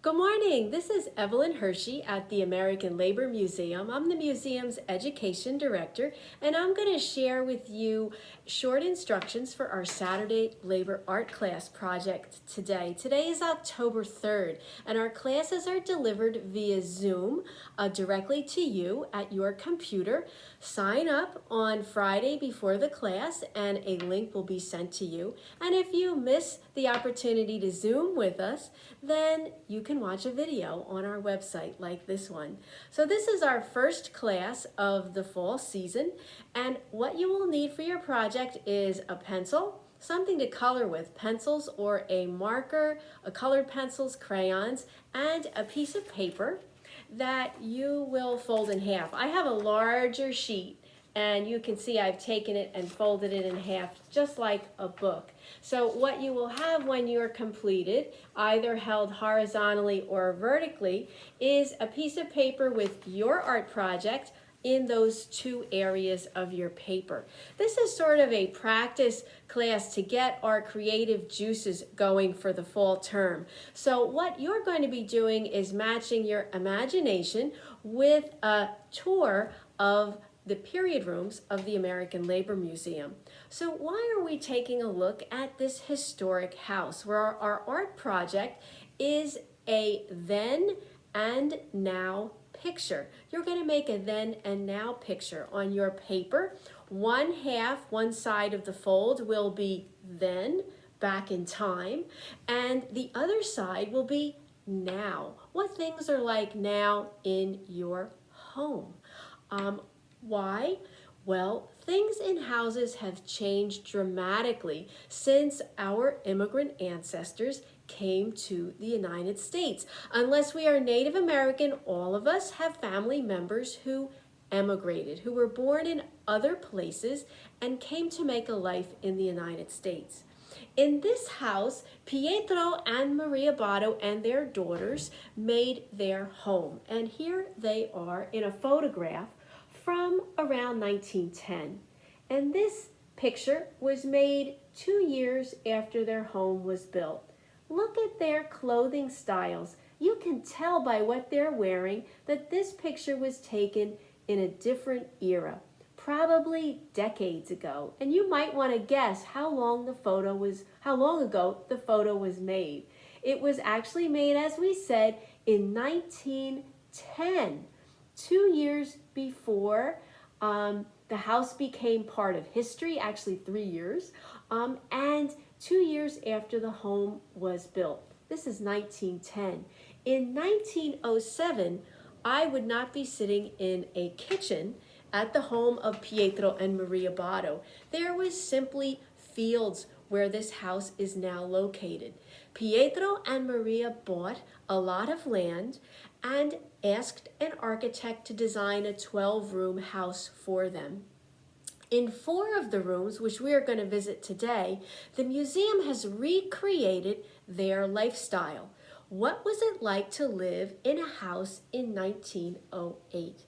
Good morning. This is Evelyn Hershey at the American Labor Museum. I'm the museum's education director, and I'm going to share with you short instructions for our Saturday labor art class project today. Today is October 3rd, and our classes are delivered via Zoom directly to you at your computer. Sign up on Friday before the class, and a link will be sent to you. And if you miss the opportunity to Zoom with us, then you can watch a video on our website like this one. So this is our first class of the fall season, and what you will need for your project is a pencil, something to color with, pencils or a marker, colored pencils, crayons, and a piece of paper that you will fold in half. I have a larger sheet, and you can see I've taken it and folded it in half just like a book. So what you will have when you're completed, either held horizontally or vertically, is a piece of paper with your art project in those two areas of your paper. This is sort of a practice class to get our creative juices going for the fall term. So what you're going to be doing is matching your imagination with a tour of the period rooms of the American Labor Museum. So why are we taking a look at this historic house where our art project is a then and now picture? You're going to make a then and now picture on your paper. One side of the fold will be then, back in time, and the other side will be now. What things are like now in your home? Why? Well, things in houses have changed dramatically since our immigrant ancestors came to the United States. Unless we are Native American, all of us have family members who emigrated, who were born in other places and came to make a life in the United States. In this house, Pietro and Maria Botto and their daughters made their home. And here they are in a photograph from around 1910. And this picture was made 2 years after their home was built. Look at their clothing styles. You can tell by what they're wearing that this picture was taken in a different era, probably decades ago. And you might want to guess how long ago the photo was made. It was actually made, as we said, in 1910. 2 years before the house became part of history, actually 3 years, and 2 years after the home was built. This is 1910. In 1907, I would not be sitting in a kitchen at the home of Pietro and Maria Botto. There was simply fields where this house is now located. Pietro and Maria bought a lot of land and asked an architect to design a 12-room house for them. In 4 of the rooms, which we are going to visit today, the museum has recreated their lifestyle. What was it like to live in a house in 1908?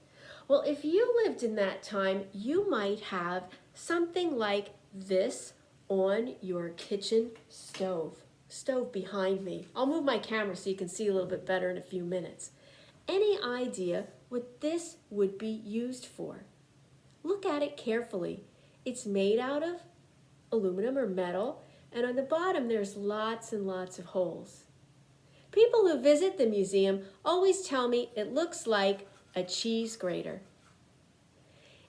Well, if you lived in that time, you might have something like this on your kitchen stove behind me. I'll move my camera so you can see a little bit better in a few minutes. Any idea what this would be used for? Look at it carefully. It's made out of aluminum or metal, and on the bottom there's lots and lots of holes. People who visit the museum always tell me it looks like a cheese grater.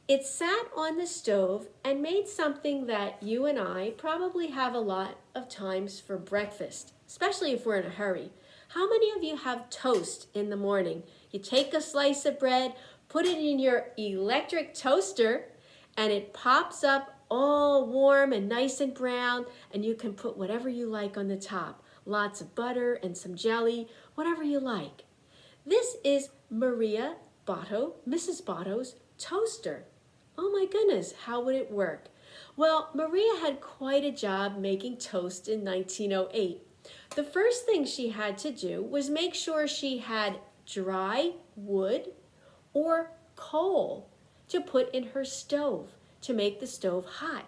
It sat on the stove and made something that you and I probably have a lot of times for breakfast, especially if we're in a hurry. How many of you have toast in the morning? You take a slice of bread, put it in your electric toaster, and it pops up all warm and nice and brown, and you can put whatever you like on the top. Lots of butter and some jelly, whatever you like. This is Maria Botto, Mrs. Botto's toaster. Oh my goodness, how would it work? Well, Maria had quite a job making toast in 1908. The first thing she had to do was make sure she had dry wood or coal to put in her stove to make the stove hot.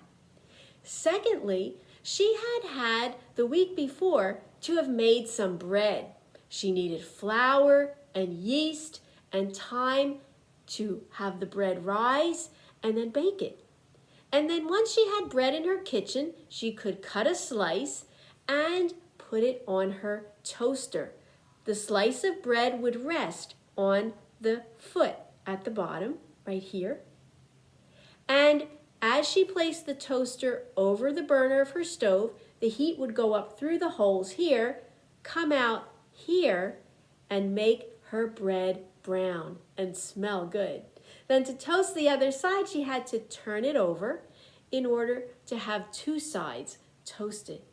Secondly, she had the week before to have made some bread. She needed flour and yeast and time to have the bread rise and then bake it. And then once she had bread in her kitchen, she could cut a slice and put it on her toaster. The slice of bread would rest on the foot at the bottom, right here. And as she placed the toaster over the burner of her stove, the heat would go up through the holes here, come out here, and make her bread brown and smell good. Then to toast the other side, she had to turn it over in order to have two sides toasted.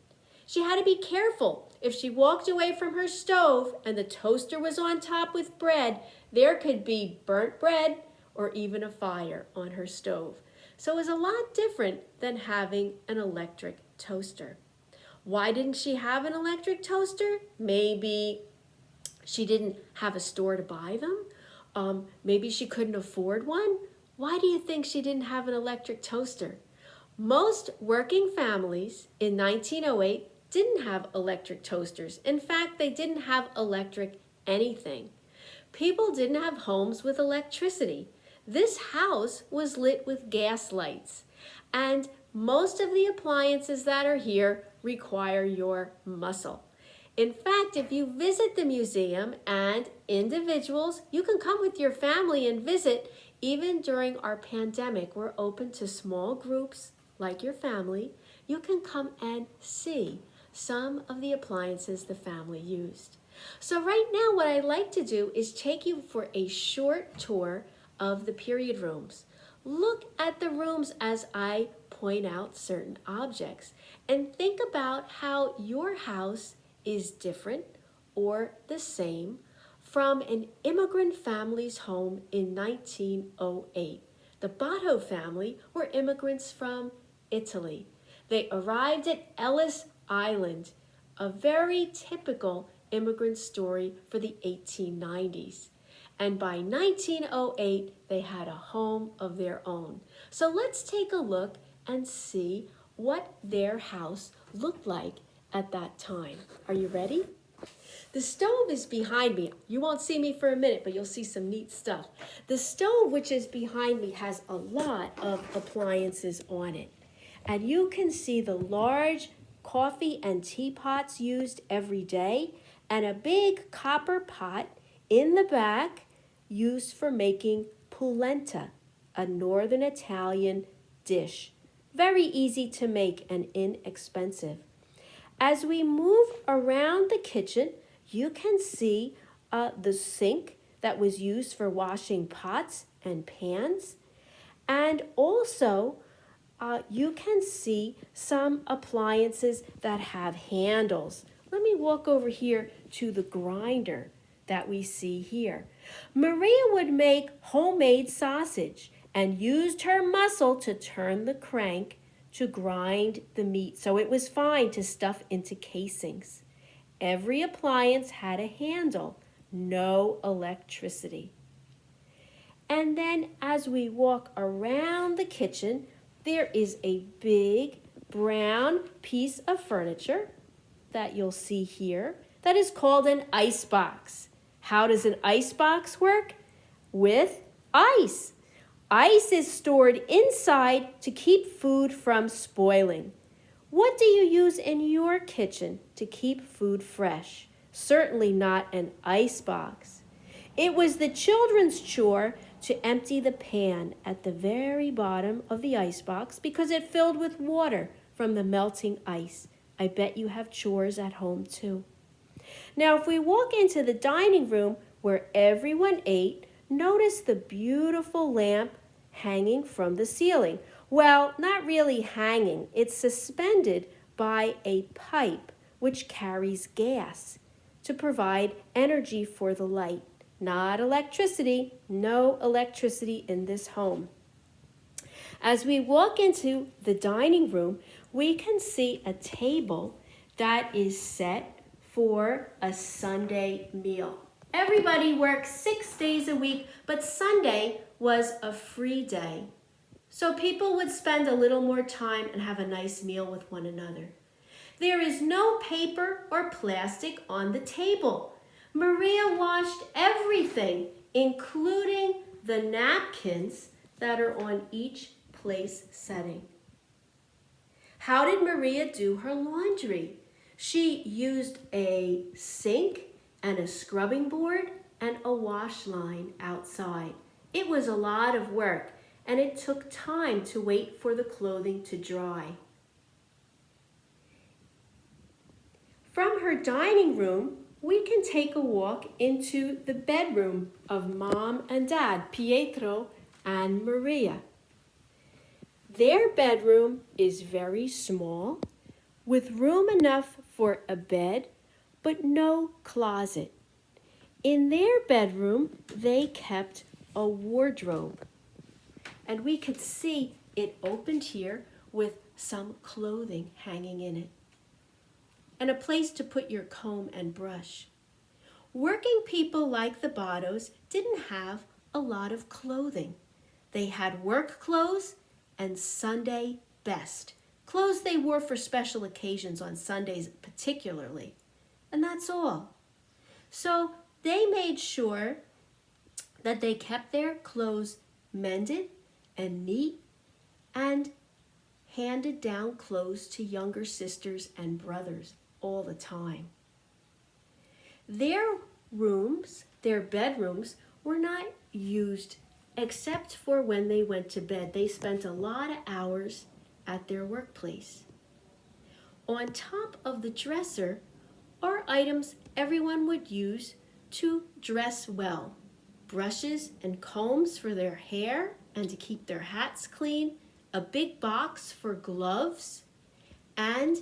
She had to be careful. If she walked away from her stove and the toaster was on top with bread, there could be burnt bread or even a fire on her stove. So it was a lot different than having an electric toaster. Why didn't she have an electric toaster? Maybe she didn't have a store to buy them. Maybe she couldn't afford one. Why do you think she didn't have an electric toaster? Most working families in 1908 didn't have electric toasters. In fact, they didn't have electric anything. People didn't have homes with electricity. This house was lit with gas lights, and most of the appliances that are here require your muscle. In fact, if you visit the museum and individuals, you can come with your family and visit. Even during our pandemic, we're open to small groups like your family. You can come and see some of the appliances the family used. So right now, what I'd like to do is take you for a short tour of the period rooms. Look at the rooms as I point out certain objects and think about how your house is different or the same from an immigrant family's home in 1908. The Botto family were immigrants from Italy. They arrived at Ellis Island, a very typical immigrant story for the 1890s. And by 1908, they had a home of their own. So let's take a look and see what their house looked like at that time. Are you ready? The stove is behind me. You won't see me for a minute, but you'll see some neat stuff. The stove, which is behind me, has a lot of appliances on it. And you can see the large coffee and teapots used every day, and a big copper pot in the back used for making polenta, a northern Italian dish. Very easy to make and inexpensive. As we move around the kitchen, you can see the sink that was used for washing pots and pans. And also, you can see some appliances that have handles. Let me walk over here to the grinder that we see here. Maria would make homemade sausage and used her muscle to turn the crank to grind the meat, so it was fine to stuff into casings. Every appliance had a handle, no electricity. And then as we walk around the kitchen, there is a big brown piece of furniture that you'll see here that is called an ice box. How does an ice box work? With ice. Ice is stored inside to keep food from spoiling. What do you use in your kitchen to keep food fresh? Certainly not an ice box. It was the children's chore to empty the pan at the very bottom of the icebox because it filled with water from the melting ice. I bet you have chores at home too. Now, if we walk into the dining room where everyone ate, notice the beautiful lamp hanging from the ceiling. Well, not really hanging. It's suspended by a pipe which carries gas to provide energy for the light. Not electricity. No electricity in this home. As we walk into the dining room, we can see a table that is set for a Sunday meal. Everybody works 6 days a week, but Sunday was a free day. So people would spend a little more time and have a nice meal with one another. There is no paper or plastic on the table. Maria washed everything, including the napkins that are on each place setting. How did Maria do her laundry? She used a sink and a scrubbing board and a wash line outside. It was a lot of work, and it took time to wait for the clothing to dry. From her dining room, we can take a walk into the bedroom of Mom and Dad, Pietro and Maria. Their bedroom is very small, with room enough for a bed, but no closet. In their bedroom, they kept a wardrobe. And we could see it opened here with some clothing hanging in it, and a place to put your comb and brush. Working people like the Bottos didn't have a lot of clothing. They had work clothes and Sunday best, clothes they wore for special occasions on Sundays particularly, and that's all. So they made sure that they kept their clothes mended and neat and handed down clothes to younger sisters and brothers all the time. Their rooms, their bedrooms, were not used except for when they went to bed. They spent a lot of hours at their workplace. On top of the dresser are items everyone would use to dress well. Brushes and combs for their hair and to keep their hats clean, a big box for gloves, and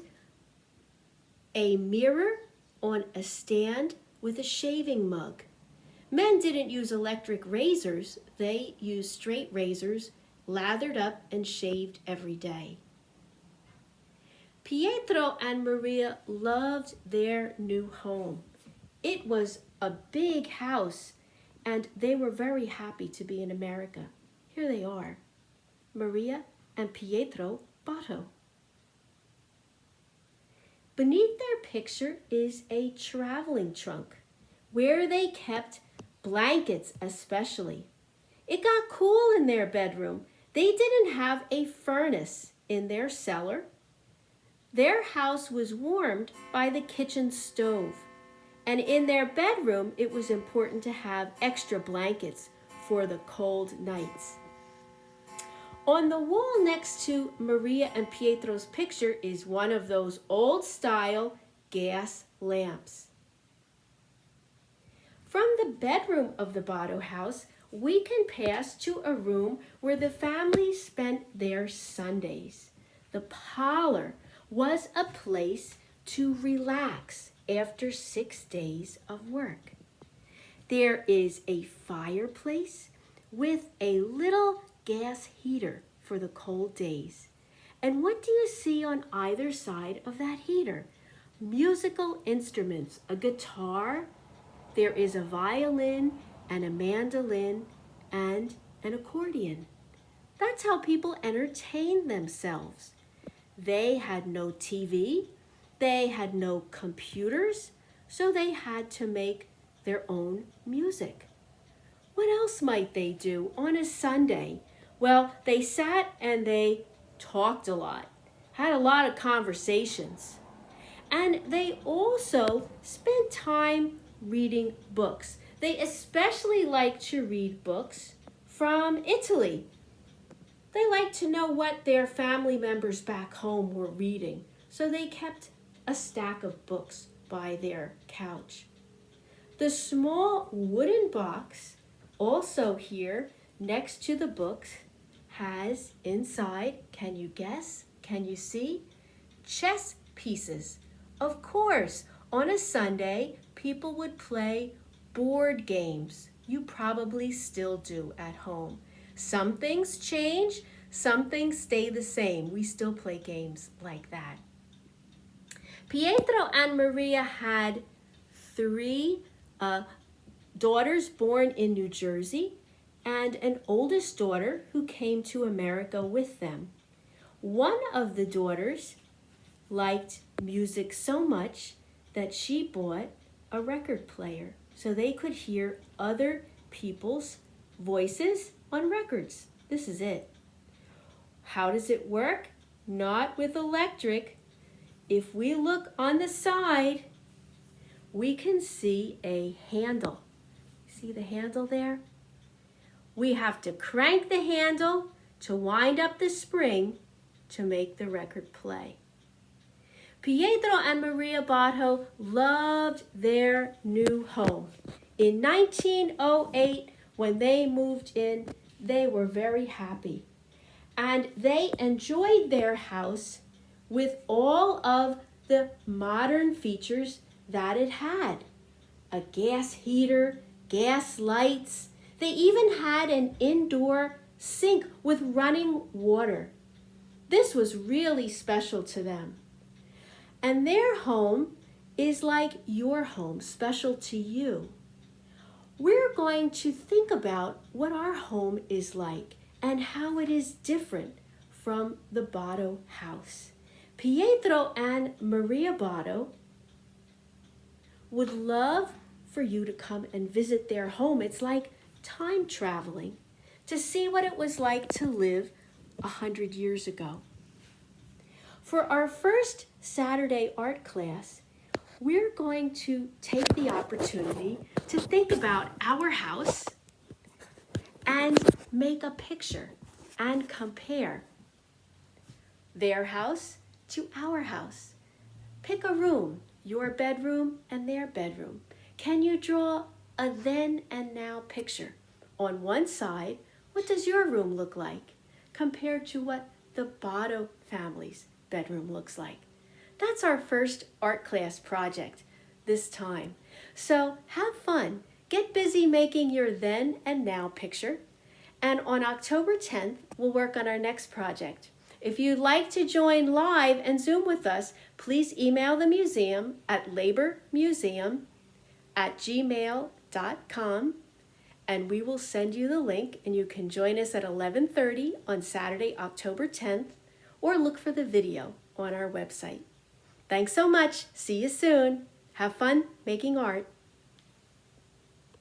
a mirror on a stand with a shaving mug. Men didn't use electric razors. They used straight razors, lathered up and shaved every day. Pietro and Maria loved their new home. It was a big house, and they were very happy to be in America. Here they are, Maria and Pietro Botto. Beneath their picture is a traveling trunk where they kept blankets especially. It got cool in their bedroom. They didn't have a furnace in their cellar. Their house was warmed by the kitchen stove. And in their bedroom, it was important to have extra blankets for the cold nights. On the wall next to Maria and Pietro's picture is one of those old-style gas lamps. From the bedroom of the Botto house, we can pass to a room where the family spent their Sundays. The parlor was a place to relax after 6 days of work. There is a fireplace with a little gas heater for the cold days. And what do you see on either side of that heater? Musical instruments, a guitar, there is a violin and a mandolin and an accordion. That's how people entertained themselves. They had no TV, they had no computers, so they had to make their own music. What else might they do on a Sunday? Well, they sat and they talked a lot, had a lot of conversations. And they also spent time reading books. They especially liked to read books from Italy. They liked to know what their family members back home were reading, so they kept a stack of books by their couch. The small wooden box, also here next to the books, has inside, can you guess, can you see? Chess pieces. Of course, on a Sunday, people would play board games. You probably still do at home. Some things change, some things stay the same. We still play games like that. Pietro and Maria had 3 daughters born in New Jersey and an oldest daughter who came to America with them. One of the daughters liked music so much that she bought a record player so they could hear other people's voices on records. This is it. How does it work? Not with electric. If we look on the side, we can see a handle. See the handle there? We have to crank the handle to wind up the spring to make the record play. Pietro and Maria Botto loved their new home. In 1908, when they moved in, they were very happy. And they enjoyed their house with all of the modern features that it had. A gas heater, gas lights. They even had an indoor sink with running water. This was really special to them. And their home is like your home, special to you. We're going to think about what our home is like and how it is different from the Botto house. Pietro and Maria Botto would love for you to come and visit their home. It's like time traveling to see what it was like to live 100 years ago. For our first Saturday art class, we're going to take the opportunity to think about our house and make a picture and compare their house to our house. Pick a room, your bedroom and their bedroom. Can you draw a then and now picture? On one side, what does your room look like compared to what the Botto family's bedroom looks like? That's our first art class project this time. So have fun. Get busy making your then and now picture. And on October 10th, we'll work on our next project. If you'd like to join live and Zoom with us, please email the museum at labormuseum@gmail.com and we will send you the link and you can join us at 11:30 on Saturday, October 10th, or look for the video on our website. Thanks so much. See you soon. Have fun making art.